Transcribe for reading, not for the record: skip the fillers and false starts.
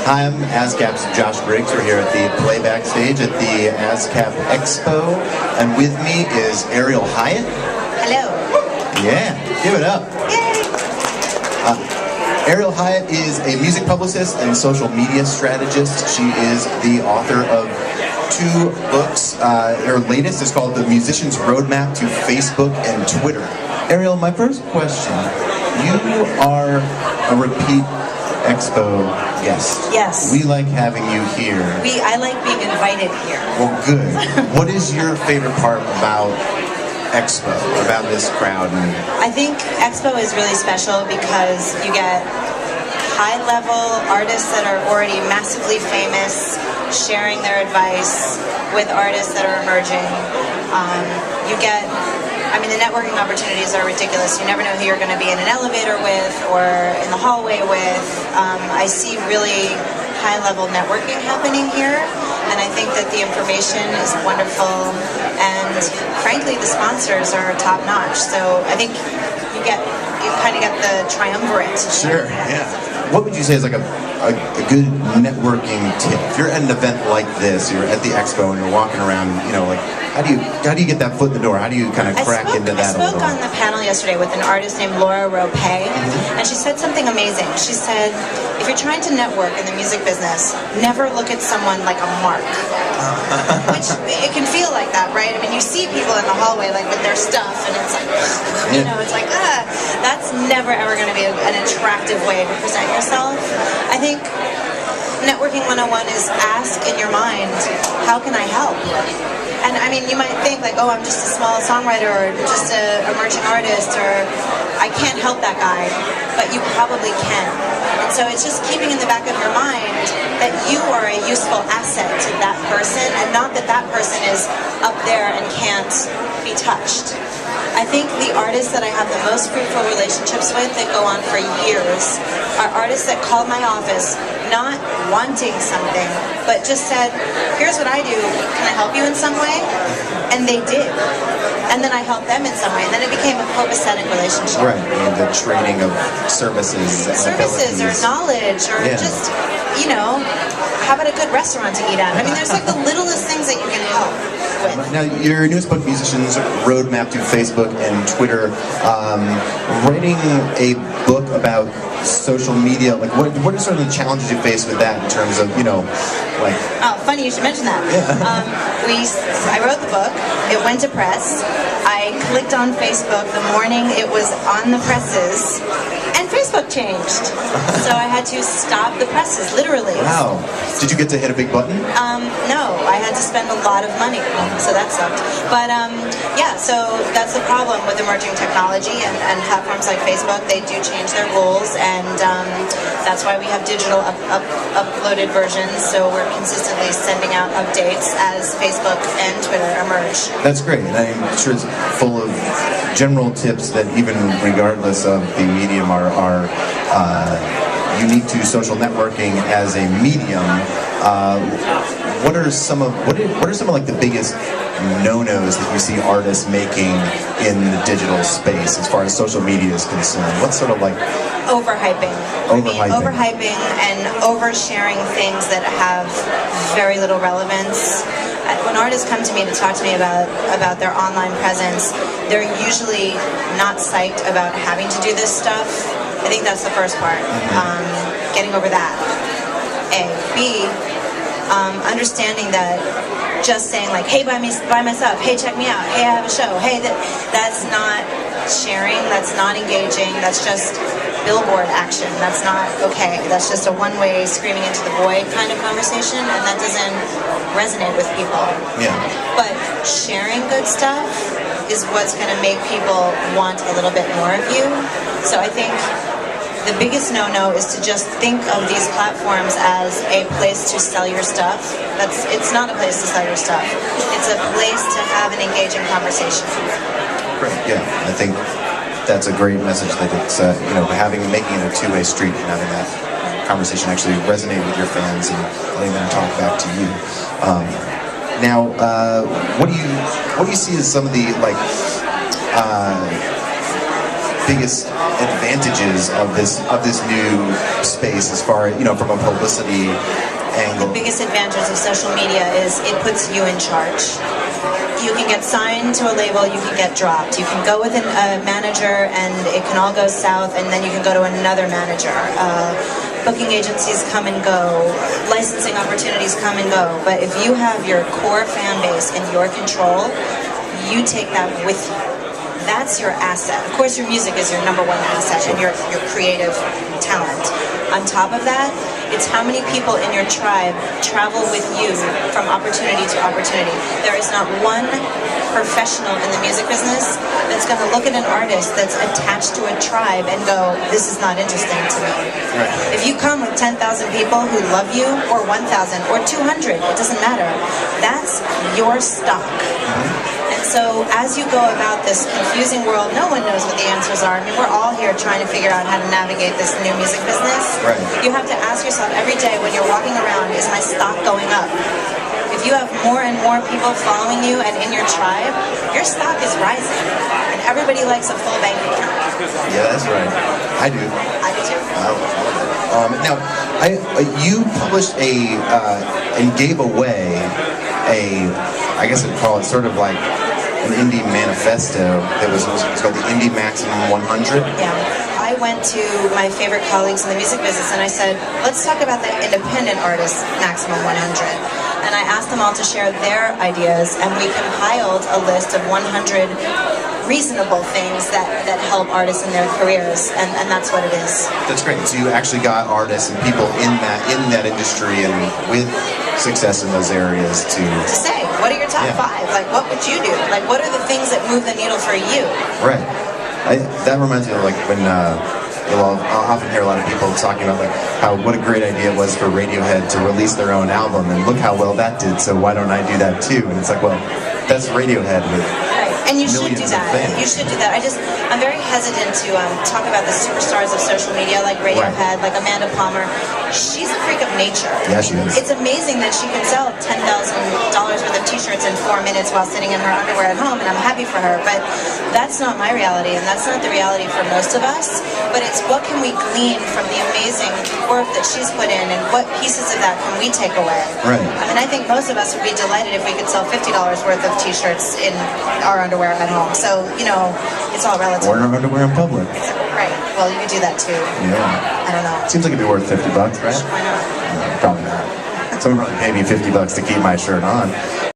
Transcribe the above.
Hi, I'm ASCAP's Josh Briggs. We're here at the playback stage at the ASCAP EXPO, and with me is Ariel Hyatt. Hello. Yeah, give it up. Yay. Ariel Hyatt is a music publicist and social media strategist. She is the author of 2 books. Her latest is called The Musician's Roadmap to Facebook and Twitter. Ariel, my first question, you are a repeat EXPO guest. Yes. We like having you here. I like being invited here. Well, good. What is your favorite part about EXPO, about this crowd? I think EXPO is really special because you get high-level artists that are already massively famous sharing their advice with artists that are emerging. The networking opportunities are ridiculous. You never know who you're going to be in an elevator with or in the hallway with. I see really high-level networking happening here, and I think that the information is wonderful, and frankly, the sponsors are top-notch. So I think you kind of get the triumvirate. Sure, yeah. What would you say is like a good networking tip? If you're at an event like this, you're at the EXPO and you're walking around, how do you get that foot in the door? How do you kind of crack into that a little? I spoke on the panel yesterday with an artist named Laura Ropé, and she said something amazing. She said, if you're trying to network in the music business, never look at someone like a mark. Which, it can feel like that, right? I mean, you see people in the hallway like with their stuff, and it's like, it's like, that's never ever going to be an attractive way to present yourself. I think networking 101 is ask in your mind, how can I help? And I mean, you might think like, oh, I'm just a small songwriter or just an emerging artist, or I can't help that guy, but you probably can. And so it's just keeping in the back of your mind that you are a useful asset to that person, and not that that person is up there and can't be touched. I think the artists that I have the most fruitful relationships with that go on for years are artists that called my office not wanting something, but just said, here's what I do, can I help you in some way? And they did. And then I helped them in some way, and then it became a copacetic relationship. Right, the trading of services and services or knowledge, or just, how about a good restaurant to eat at? I mean, there's like the littlest things that you can help with. Now, your newest book, Musician's Roadmap to Facebook and Twitter, writing a book about social media, like what are sort of the challenges you face with that in terms of, Oh, funny you should mention that. Yeah. I wrote the book, it went to press, I clicked on Facebook the morning it was on the presses, and Facebook changed. So I had to stop the presses, literally. Wow. Did you get to hit a big button? No, I had to spend a lot of money, so that sucked. But so that's the problem with emerging technology and platforms like Facebook. They do change their rules, and that's why we have digital uploaded versions, so we're consistently sending out updates as Facebook and Twitter emerge. That's great, and I'm sure it's full of general tips that even regardless of the medium are unique to social networking as a medium. What are some of like the biggest no-nos that you see artists making in the digital space as far as social media is concerned? What's sort of like overhyping and oversharing things that have very little relevance. When artists come to me to talk to me about their online presence, they're usually not psyched about having to do this stuff. I think that's the first part. Getting over that. A. B. Understanding that just saying like, hey, buy my stuff, hey, check me out, hey, I have a show, hey, that's not sharing, that's not engaging, that's just billboard action, that's not okay. That's just a one-way screaming into the void kind of conversation, and that doesn't resonate with people. Yeah. But sharing good stuff is what's going to make people want a little bit more of you. So I think the biggest no-no is to just think of these platforms as a place to sell your stuff. It's not a place to sell your stuff. It's a place to have an engaging conversation. Great. Yeah, I think that's a great message that it's making it a two-way street and having that conversation actually resonate with your fans and letting them talk back to you. Now, what do you see as some of the biggest advantages of this new space as far as, from a publicity angle? The biggest advantage of social media is it puts you in charge. You can get signed to a label, you can get dropped. You can go with a manager and it can all go south, and then you can go to another manager. Booking agencies come and go, licensing opportunities come and go, but if you have your core fan base in your control, you take that with you. That's your asset. Of course, your music is your #1 asset and your creative talent. On top of that, it's how many people in your tribe travel with you from opportunity to opportunity. There is not one professional in the music business that's going to look at an artist that's attached to a tribe and go, this is not interesting to me. Right. If you come with 10,000 people who love you, or 1,000, or 200, it doesn't matter. That's your stock. And so as you go about this confusing world, no one knows what the answers are. I mean, we're all here trying to figure out how to navigate this new music business. Right. You have to ask yourself every day when you're walking around, is my stock going up? If you have more and more people following you and in your tribe, your stock is rising. And everybody likes a full bank account. Yeah, that's right. I do. I do too. Now, you published and gave away I guess I'd call it sort of like an indie manifesto that was called the Indie Maximum 100. Yeah. I went to my favorite colleagues in the music business and I said, let's talk about the independent artist Maximum 100. And I asked them all to share their ideas, and we compiled a list of 100 reasonable things that help artists in their careers, and that's what it is. That's great. So you actually got artists and people in that industry and with success in those areas to say, what are your top 5? Like, what would you do? Like, what are the things that move the needle for you? Right. That reminds me of like when I'll often hear a lot of people talking about like what a great idea it was for Radiohead to release their own album, and look how well that did, so why don't I do that too? And it's like, well, that's Radiohead with and you should do that. Fans. You should do that. I'm very hesitant to talk about the superstars of social media like Radiohead, like Amanda Palmer. She's a freak of nature. Yeah, she is. It's amazing that she can sell $10,000 worth of t-shirts in 4 minutes while sitting in her underwear at home, and I'm happy for her, but that's not my reality, and that's not the reality for most of us. But it's what can we glean from the amazing work that she's put in, and what pieces of that can we take away? Right. I mean, I think most of us would be delighted if we could sell $50 worth of t-shirts in our underwear at home. So, it's all relative. Or in our underwear in public. Right. Well, you could do that too. Yeah. I don't know. Seems like it'd be worth $50, right? Why not? Probably not. Someone probably pay me $50 to keep my shirt on.